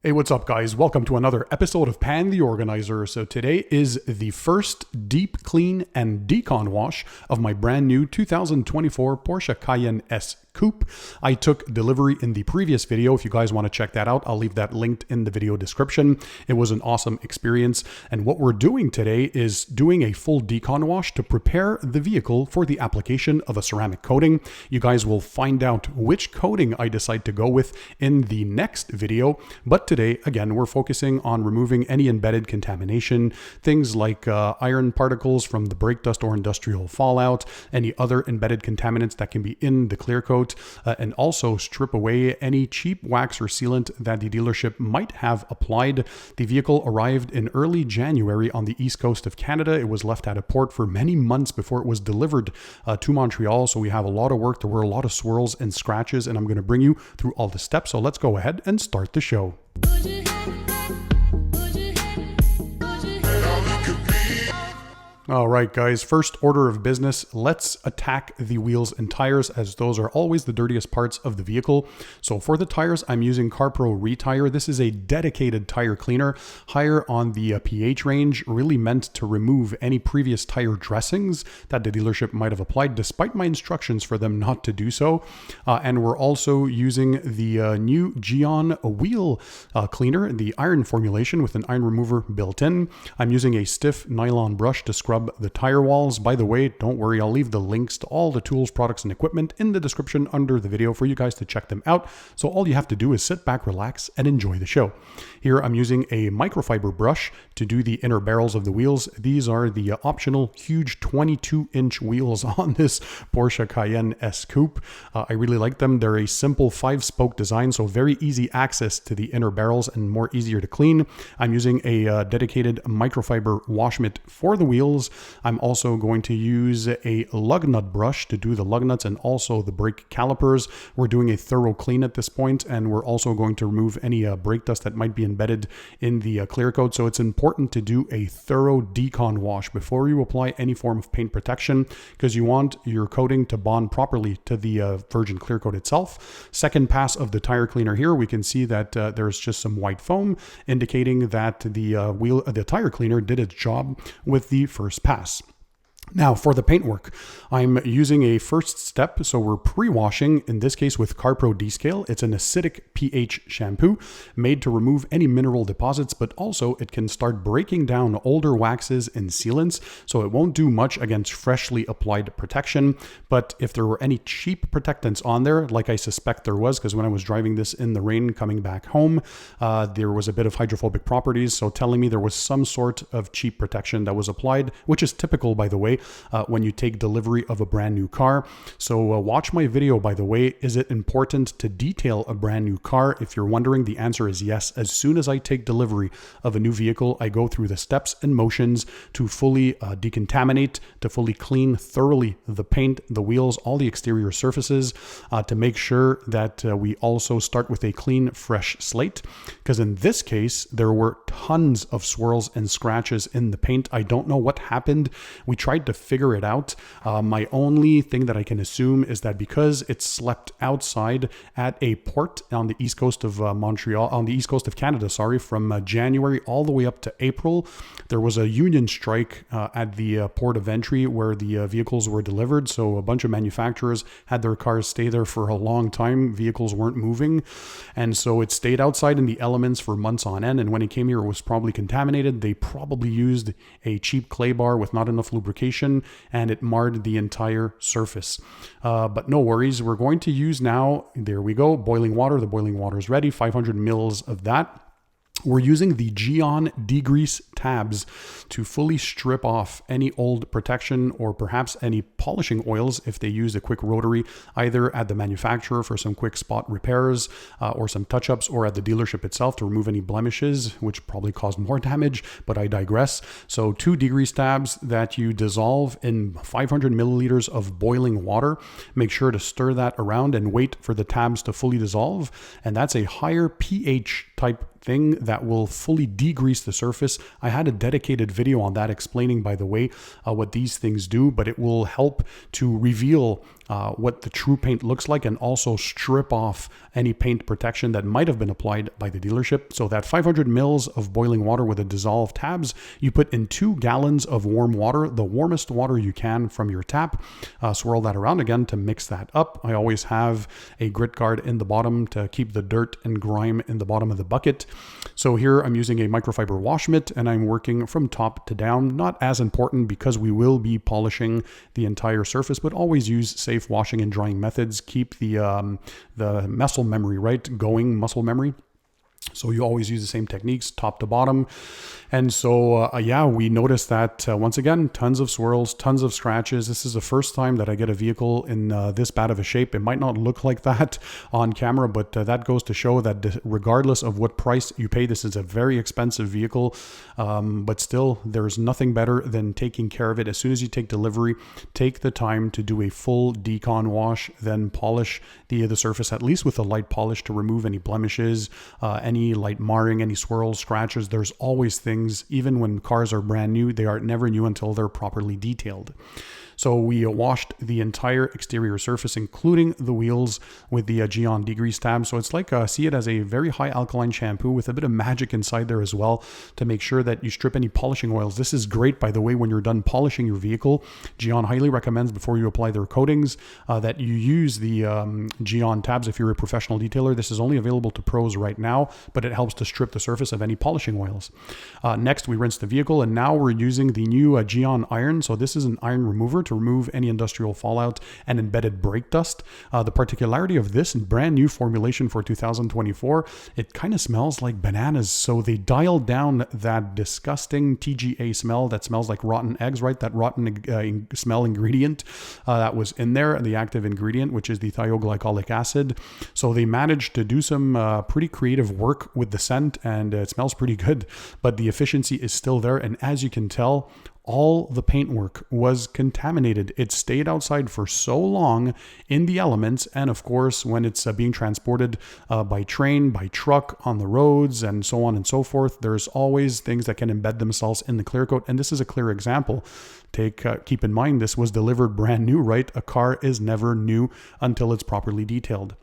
Hey, what's up, guys? Welcome to another episode of Pan the Organizer. So today is the first deep clean and decon wash of my brand new 2024 Porsche Cayenne S Coupe. I took delivery in the previous video. If you guys want to check that out, I'll leave that linked in the video description. It was an awesome experience. And what we're doing today is doing a full decon wash to prepare the vehicle for the application of a ceramic coating. You guys will find out which coating I decide to go with in the next video. But today, again, we're focusing on removing any embedded contamination, things like iron particles from the brake dust or industrial fallout, any other embedded contaminants that can be in the clear coat, and also strip away any cheap wax or sealant that the dealership might have applied. The vehicle arrived in early January on the east coast of Canada. It was left at a port for many months before it was delivered to Montreal. So we have a lot of work. There were a lot of swirls and scratches, and I'm going to bring you through all the steps. So let's go ahead and start the show. All right, guys, first order of business, let's attack the wheels and tires, as those are always the dirtiest parts of the vehicle. So for the tires, I'm using CarPro Retire. This is a dedicated tire cleaner, higher on the pH range, really meant to remove any previous tire dressings that the dealership might have applied, despite my instructions for them not to do so. And we're also using the new Gyeon wheel cleaner, the iron formulation with an iron remover built in. I'm using a stiff nylon brush to scrub the tire walls. By the way, don't worry, I'll leave the links to all the tools, products, and equipment in the description under the video for you guys to check them out. So all you have to do is sit back, relax, and enjoy the show. Here I'm using a microfiber brush to do the inner barrels of the wheels. These are the optional huge 22-inch wheels on this Porsche Cayenne S Coupe. I really like them. They're a simple 5-spoke design, so very easy access to the inner barrels and more easier to clean. I'm using a dedicated microfiber wash mitt for the wheels. I'm also going to use a lug nut brush to do the lug nuts and also the brake calipers. We're doing a thorough clean at this point, and we're also going to remove any brake dust that might be embedded in the clear coat. So it's important to do a thorough decon wash before you apply any form of paint protection, because you want your coating to bond properly to the virgin clear coat itself. Second pass of the tire cleaner here, we can see that there's just some white foam indicating that the tire cleaner did its job with the first pass. Now for the paintwork, I'm using a first step, so we're pre-washing, in this case with CarPro Descale. It's an acidic pH shampoo made to remove any mineral deposits, but also it can start breaking down older waxes and sealants, so it won't do much against freshly applied protection. But if there were any cheap protectants on there, like I suspect there was, because when I was driving this in the rain coming back home, there was a bit of hydrophobic properties, so telling me there was some sort of cheap protection that was applied, which is typical, by the way, when you take delivery of a brand new car. So watch my video, by the way. Is it important to detail a brand new car? If you're wondering, the answer is yes. As soon as I take delivery of a new vehicle, I go through the steps and motions to fully decontaminate, to fully clean thoroughly the paint, the wheels, all the exterior surfaces, to make sure that we also start with a clean, fresh slate. Because in this case, there were tons of swirls and scratches in the paint. I don't know what happened. We tried to figure it out. My only thing that I can assume is that because it slept outside at a port on the east coast of Montreal, on the east coast of Canada, sorry, from January all the way up to April, there was a union strike at the port of entry where the vehicles were delivered. So a bunch of manufacturers had their cars stay there for a long time. Vehicles weren't moving. And so it stayed outside in the elements for months on end. And when it came here, it was probably contaminated. They probably used a cheap clay bar with not enough lubrication, and it marred the entire surface. But no worries. We're going to use now, there we go, boiling water. The boiling water is ready, 500 mils of that. We're using the Gyeon degrease tabs to fully strip off any old protection or perhaps any polishing oils if they use a quick rotary, either at the manufacturer for some quick spot repairs or some touch-ups, or at the dealership itself to remove any blemishes, which probably caused more damage, but I digress. So 2 degrease tabs that you dissolve in 500 milliliters of boiling water. Make sure to stir that around and wait for the tabs to fully dissolve. And that's a higher pH type thing that will fully degrease the surface. I had a dedicated video on that explaining, by the way, what these things do, but it will help to reveal what the true paint looks like, and also strip off any paint protection that might have been applied by the dealership. So that 500 mils of boiling water with a dissolved tabs, you put in 2 gallons of warm water, the warmest water you can from your tap. Swirl that around again to mix that up. I always have a grit guard in the bottom to keep the dirt and grime in the bottom of the bucket. So here I'm using a microfiber wash mitt, and I'm working from top to down. Not as important because we will be polishing the entire surface, but always use safe washing and drying methods. Keep the muscle memory, right? Going muscle memory. So you always use the same techniques, top to bottom. And so, yeah, we noticed that once again, tons of swirls, tons of scratches. This is the first time that I get a vehicle in this bad of a shape. It might not look like that on camera, but that goes to show that regardless of what price you pay, this is a very expensive vehicle. But still, there's nothing better than taking care of it. As soon as you take delivery, take the time to do a full decon wash, then polish the surface, at least with a light polish, to remove any blemishes, any light marring, any swirls, scratches. There's always things, even when cars are brand new, they are never new until they're properly detailed. So we washed the entire exterior surface, including the wheels, with the Gyeon degrease tab. So it's like, see it as a very high alkaline shampoo with a bit of magic inside there as well to make sure that you strip any polishing oils. This is great, by the way, when you're done polishing your vehicle. Gyeon highly recommends before you apply their coatings that you use the Gyeon tabs if you're a professional detailer. This is only available to pros right now, but it helps to strip the surface of any polishing oils. Next, we rinse the vehicle, and now we're using the new Gyeon iron. So this is an iron remover to remove any industrial fallout and embedded brake dust. The particularity of this brand new formulation for 2024, it kind of smells like bananas. So they dialed down that disgusting TGA smell that smells like rotten eggs, right? That rotten smell ingredient that was in there, the active ingredient, which is the thioglycolic acid. So they managed to do some pretty creative work with the scent, and it smells pretty good, but the efficiency is still there. And as you can tell, all the paintwork was contaminated. It stayed outside for so long in the elements, and of course when it's being transported by train, by truck, on the roads, and so on and so forth, there's always things that can embed themselves in the clear coat, and this is a clear example. Keep in mind, this was delivered brand new, right? A car is never new until it's properly detailed.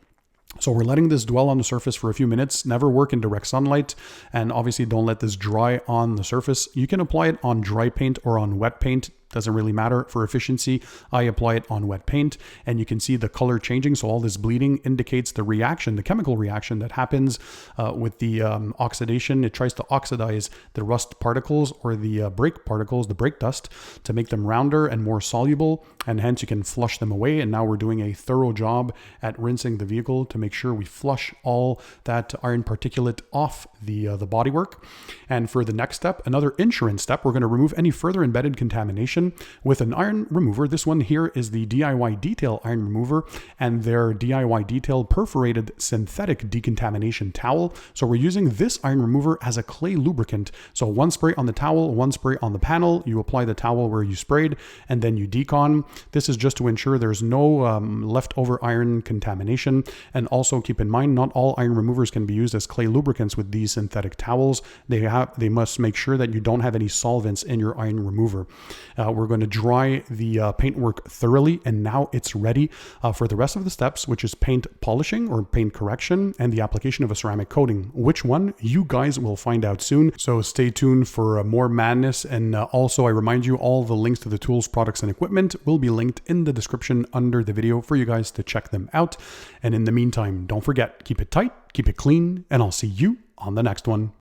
So we're letting this dwell on the surface for a few minutes. Never work in direct sunlight, and obviously don't let this dry on the surface. You can apply it on dry paint or on wet paint. Doesn't really matter for efficiency. I apply it on wet paint, and you can see the color changing. So all this bleeding indicates the reaction, the chemical reaction that happens with the oxidation. It tries to oxidize the rust particles or the brake particles, the brake dust, to make them rounder and more soluble, and hence you can flush them away. And now we're doing a thorough job at rinsing the vehicle to make sure we flush all that iron particulate off the bodywork. And for the next step, another insurance step, we're going to remove any further embedded contamination with an iron remover. This one here is the DIY Detail iron remover, and their DIY Detail perforated synthetic decontamination towel. So we're using this iron remover as a clay lubricant. So one spray on the towel, one spray on the panel. You apply the towel where you sprayed, and then you decon. This is just to ensure there's no leftover iron contamination. And also keep in mind, not all iron removers can be used as clay lubricants with these synthetic towels. They must make sure that you don't have any solvents in your iron remover. We're going to dry the paintwork thoroughly, and now it's ready for the rest of the steps, which is paint polishing or paint correction and the application of a ceramic coating. Which one? You guys will find out soon. So stay tuned for more madness. And also, I remind you, all the links to the tools, products, and equipment will be linked in the description under the video for you guys to check them out. And in the meantime, don't forget, keep it tight, keep it clean, and I'll see you on the next one.